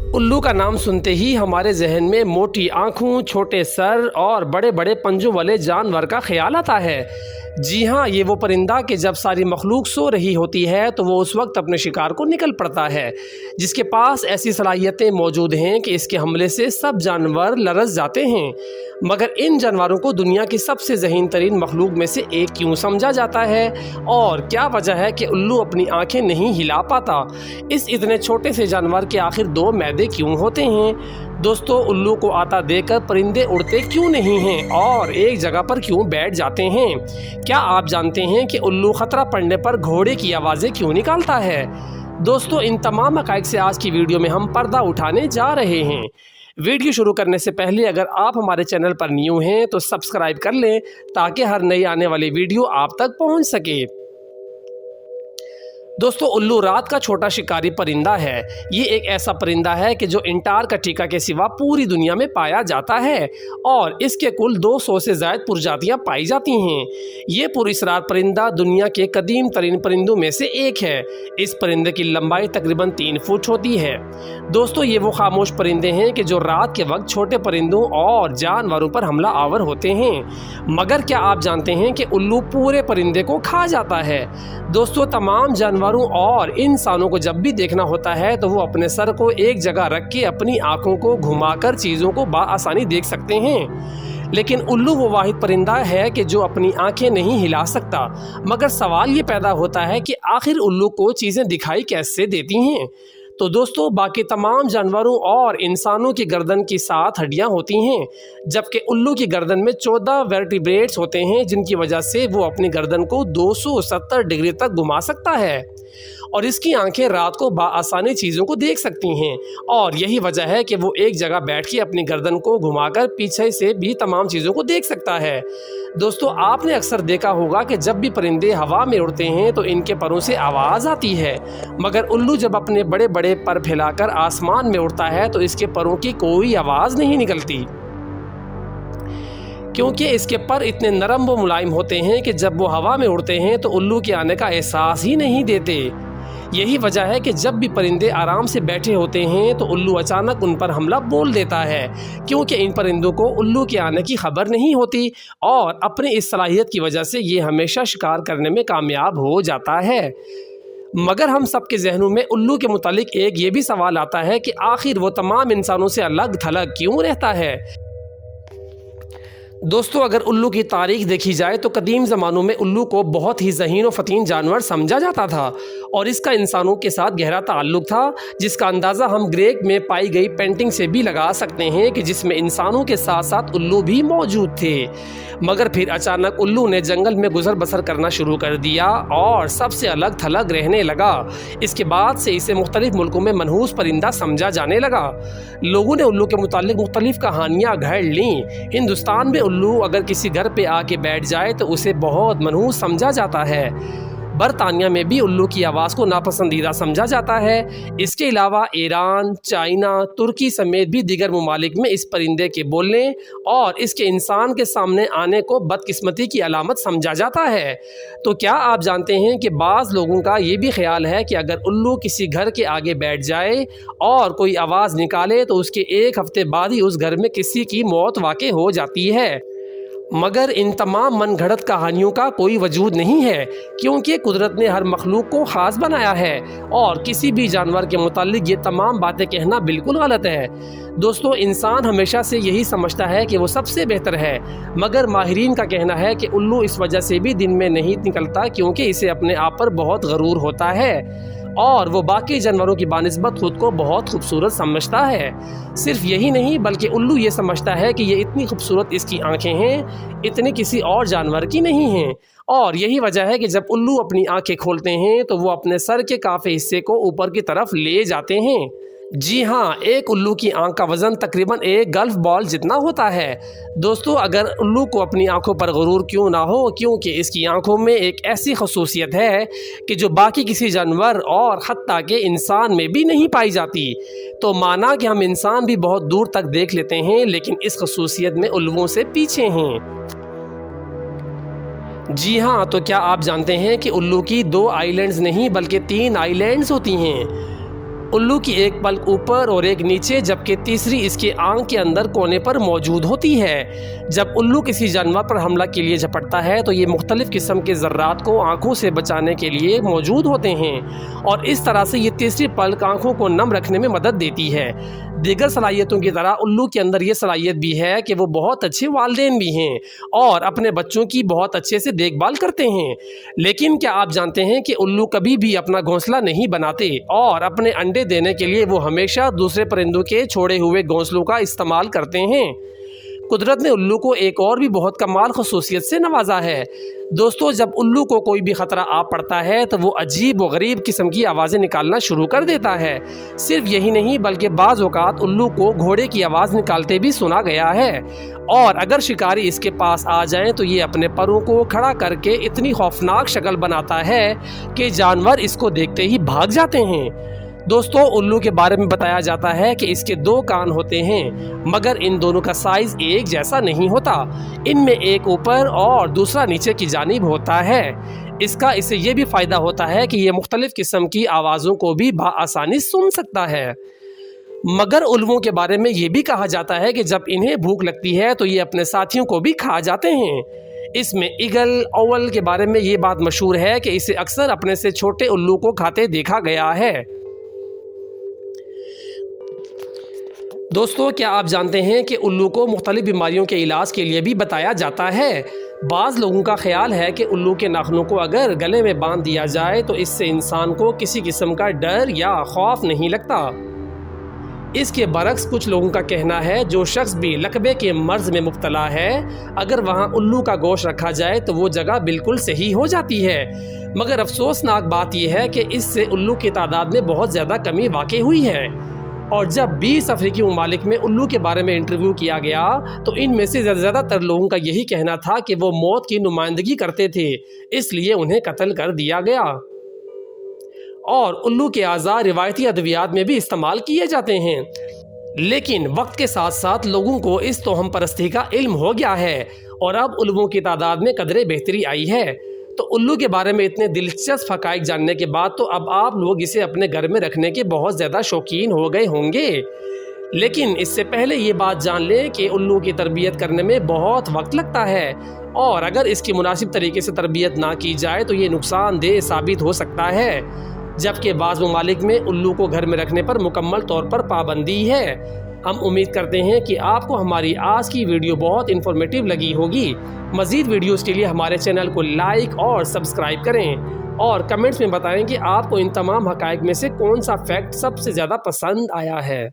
उल्लू का नाम सुनते ही हमारे जहन में मोटी आँखों, छोटे सर और बड़े बड़े पंजों वाले जानवर का ख्याल आता है। जी हाँ, ये वो परिंदा कि जब सारी मखलूक सो रही होती है तो वो उस वक्त अपने शिकार को निकल पड़ता है, जिसके पास ऐसी सलाहियतें मौजूद हैं कि इसके हमले से सब जानवर लरज़ जाते हैं। मगर इन जानवरों को दुनिया की सबसे ज़हीन तरीन मखलूक में से एक क्यों समझा जाता है, और क्या वजह है कि उल्लू अपनी आँखें नहीं हिला पाता? इस इतने छोटे से जानवर के आखिर दो मैदे क्यों होते हैं? दोस्तों, उल्लू को आता देखकर परिंदे उड़ते क्यों नहीं हैं और एक जगह पर क्यों बैठ जाते हैं? क्या आप जानते हैं कि उल्लू खतरा पड़ने पर घोड़े की आवाज़ें क्यों निकालता है? दोस्तों, इन तमाम हक़ाइक़ से आज की वीडियो में हम पर्दा उठाने जा रहे हैं। वीडियो शुरू करने से पहले अगर आप हमारे चैनल पर न्यू हैं तो सब्सक्राइब कर लें ताकि हर नई आने वाली वीडियो आप तक पहुंच सके। दोस्तों, उल्लू रात का छोटा शिकारी परिंदा है। ये एक ऐसा परिंदा है कि जो अंटार्कटिका के सिवा पूरी दुनिया में पाया जाता है और इसके कुल 200 से ज़्यादा प्रजातियां पाई जाती हैं। ये पुरस्रार परिंदा दुनिया के कदीम तरीन परिंदों में से एक है। इस परिंदे की लंबाई तकरीबन 3 फुट होती है। दोस्तों, ये वो खामोश परिंदे हैं कि जो रात के वक्त छोटे परिंदों और जानवरों पर हमला आवर होते हैं। मगर क्या आप जानते हैं कि उल्लू पूरे परिंदे को खा जाता है? दोस्तों, तमाम जानवरों और इंसानों को जब भी देखना होता है तो वो अपने सर को एक जगह रख के अपनी आंखों को घुमाकर चीज़ों को बआसानी देख सकते हैं, लेकिन उल्लू वो वाहिद परिंदा है कि जो अपनी आंखें नहीं हिला सकता। मगर सवाल ये पैदा होता है कि आखिर उल्लू को चीज़ें दिखाई कैसे देती हैं? तो दोस्तों, बाकी तमाम जानवरों और इंसानों की गर्दन की 7 हड्डियां होती हैं, जबकि उल्लू की गर्दन में 14 वर्टिब्रेट्स होते हैं, जिनकी वजह से वो अपनी गर्दन को 270 डिग्री तक घुमा सकता है और इसकी आंखें रात को बआसानी चीज़ों को देख सकती हैं। और यही वजह है कि वो एक जगह बैठ के अपनी गर्दन को घुमाकर पीछे से भी तमाम चीज़ों को देख सकता है। दोस्तों, आपने अक्सर देखा होगा कि जब भी परिंदे हवा में उड़ते हैं तो इनके परों से आवाज़ आती है, मगर उल्लू जब अपने बड़े बड़े पर फैलाकर आसमान में उड़ता है तो इसके परों की कोई आवाज़ नहीं निकलती, क्योंकि इसके पर इतने नरम व मुलायम होते हैं कि जब वो हवा में उड़ते हैं तो उल्लू के आने का एहसास ही नहीं देते। यही वजह है कि जब भी परिंदे आराम से बैठे होते हैं तो उल्लू अचानक उन पर हमला बोल देता है, क्योंकि इन परिंदों को उल्लू के आने की खबर नहीं होती और अपनी इस सलाहियत की वजह से ये हमेशा शिकार करने में कामयाब हो जाता है। मगर हम सब के जहनों में उल्लू के मुतालिक एक ये भी सवाल आता है कि आखिर वो तमाम इंसानों से अलग थलग क्यों रहता है? दोस्तों, अगर उल्लू की तारीख देखी जाए तो कदीम ज़मानों में उल्लू को बहुत ही ज़हीन व फ़तीन जानवर समझा जाता था और इसका इंसानों के साथ गहरा ताल्लुक़ था, जिसका अंदाज़ा हम ग्रीक में पाई गई पेंटिंग से भी लगा सकते हैं कि जिसमें इंसानों के साथ साथ उल्लू भी मौजूद थे। मगर फिर अचानक उल्लू ने जंगल में गुजर बसर करना शुरू कर दिया और सबसे अलग थलग रहने लगा। इसके बाद से इसे मुख्तलिफ मुल्कों में मनहूस परिंदा समझा जाने लगा। लोगों ने उल्लू के मुतालिक मुख्तलिफ कहानियाँ घड़ लीं। हिंदुस्तान में उल्लू अगर किसी घर पे आके बैठ जाए तो उसे बहुत मनहूस समझा जाता है। बरतानिया में भी उल्लू की आवाज़ को नापसंदीदा समझा जाता है। इसके अलावा ईरान, चाइना, तुर्की समेत भी दीगर ममालिक में इस परिंदे के बोलने और इसके इंसान के सामने आने को बदकिस्मती की अलामत समझा जाता है। तो क्या आप जानते हैं कि बाज़ लोगों का ये भी ख्याल है कि अगर उल्लू किसी घर के आगे बैठ जाए और कोई आवाज़ निकाले तो उसके एक हफ्ते बाद ही उस घर में किसी की मौत वाक़ई हो जाती है। मगर इन तमाम मन घड़त कहानियों का कोई वजूद नहीं है, क्योंकि कुदरत ने हर मखलूक को ख़ास बनाया है और किसी भी जानवर के मुताल्लिक ये तमाम बातें कहना बिल्कुल गलत है। दोस्तों, इंसान हमेशा से यही समझता है कि वो सबसे बेहतर है, मगर माहिरीन का कहना है कि उल्लू इस वजह से भी दिन में नहीं निकलता क्योंकि इसे अपने आप पर बहुत गरूर होता है और वो बाकी जानवरों की बानिस्बत खुद को बहुत खूबसूरत समझता है। सिर्फ यही नहीं बल्कि उल्लू ये समझता है कि ये इतनी खूबसूरत इसकी आंखें हैं, इतनी किसी और जानवर की नहीं हैं। और यही वजह है कि जब उल्लू अपनी आंखें खोलते हैं तो वो अपने सर के काफ़ी हिस्से को ऊपर की तरफ ले जाते हैं। जी हाँ, एक उल्लू की आंख का वज़न तकरीबन एक गल्फ बॉल जितना होता है। दोस्तों, अगर उल्लू को अपनी आंखों पर गुरूर क्यों ना हो, क्योंकि इसकी आंखों में एक ऐसी खसूसियत है कि जो बाकी किसी जानवर और हत्ता के इंसान में भी नहीं पाई जाती। तो माना कि हम इंसान भी बहुत दूर तक देख लेते हैं, लेकिन इस खसूसियत में उल्लुओं से पीछे हैं। जी हाँ, तो क्या आप जानते हैं कि उल्लू की 2 आइलैंड्स नहीं बल्कि 3 आइलैंड्स होती हैं? उल्लू की एक पलक ऊपर और एक नीचे जबकि तीसरी इसके आंख के अंदर कोने पर मौजूद होती है। जब उल्लू किसी जानवर पर हमला के लिए झपटता है तो ये मुख्तलिफ़ किस्म के ज़र्रात को आँखों से बचाने के लिए मौजूद होते हैं और इस तरह से ये तीसरी पलक आँखों को नम रखने में मदद देती है। दीगर सलाहियतों की तरह उल्लू के अंदर ये सलाहियत भी है कि वो बहुत अच्छे वालिदैन भी हैं और अपने बच्चों की बहुत अच्छे से देखभाल करते हैं। लेकिन क्या आप जानते हैं कि उल्लू कभी भी अपना घोंसला नहीं बनाते और अपने अंडे देने के लिए वो हमेशा दूसरे परिंदों के छोड़े हुए घोंसलों का इस्तेमाल करते हैं। कुदरत ने उल्लू को एक और भी बहुत कमाल खसूसियत से नवाजा है। दोस्तों, जब उल्लू को कोई भी ख़तरा आ पड़ता है तो वो अजीब व गरीब किस्म की आवाज़ें निकालना शुरू कर देता है। सिर्फ यही नहीं बल्कि बाज़ औक़ात उल्लू को घोड़े की आवाज़ निकालते भी सुना गया है और अगर शिकारी इसके पास आ जाएं तो ये अपने परों को खड़ा करके इतनी खौफनाक शक्ल बनाता है कि जानवर इसको देखते ही भाग जाते हैं। दोस्तों, उल्लू के बारे में बताया जाता है कि इसके 2 कान होते हैं मगर इन दोनों का साइज़ एक जैसा नहीं होता। इनमें एक ऊपर और दूसरा नीचे की जानिब होता है। इससे ये भी फ़ायदा होता है कि ये मुख्तलिफ़ किस्म की आवाज़ों को भी आसानी सुन सकता है। मगर उल्लुओं के बारे में ये भी कहा जाता है कि जब इन्हें भूख लगती है तो ये अपने साथियों को भी खा जाते हैं। इसमें ईगल ओवल के बारे में ये बात मशहूर है कि इसे अक्सर अपने से छोटे उल्लू को खाते देखा गया है। दोस्तों, क्या आप जानते हैं कि उल्लू को मुख्तलिफ बीमारियों के इलाज के लिए भी बताया जाता है। बाज़ लोगों का ख्याल है कि उल्लू के नाखूनों को अगर गले में बांध दिया जाए तो इससे इंसान को किसी किस्म का डर या खौफ नहीं लगता। इसके बरक्स कुछ लोगों का कहना है जो शख्स भी लकबे के मर्ज़ में मुब्तला है, अगर वहाँ उल्लू का गोश्त रखा जाए तो वो जगह बिल्कुल सही हो जाती है। मगर अफसोसनाक बात यह है कि इससे उल्लू की तादाद में बहुत ज़्यादा कमी वाक़ई हुई है और जब 20 अफ्रीकी ममालिक में उल्लू के बारे में इंटरव्यू किया गया तो इनमें से ज़्यादातर लोगों का यही कहना था कि वो मौत की नुमाइंदगी करते थे, इसलिए उन्हें कत्ल कर दिया गया। और उल्लू के आज़ा रिवायती अद्वियात में भी इस्तेमाल किए जाते हैं। लेकिन वक्त के साथ साथ लोगों को इस तोहम परस्ती का इल्म हो गया है और अब उल्लुओं की तादाद में कदरे बेहतरी आई है। तो उल्लू के बारे में इतने दिलचस्प हक़ाइक़ जानने के बाद तो अब आप लोग इसे अपने घर में रखने के बहुत ज़्यादा शौकीन हो गए होंगे। लेकिन इससे पहले ये बात जान लें कि उल्लू की तरबियत करने में बहुत वक्त लगता है और अगर इसकी मुनासिब तरीके से तरबियत ना की जाए तो ये नुकसानदेह साबित हो सकता है। जबकि बाज़ ममालिक में उल्लू को घर में रखने पर मुकम्मल तौर पर पाबंदी है। हम उम्मीद करते हैं कि आपको हमारी आज की वीडियो बहुत इन्फॉर्मेटिव लगी होगी। मज़ीद वीडियोज़ के लिए हमारे चैनल को लाइक और सब्सक्राइब करें और कमेंट्स में बताएं कि आपको इन तमाम हक़ाइक़ में से कौन सा फैक्ट सबसे ज़्यादा पसंद आया है।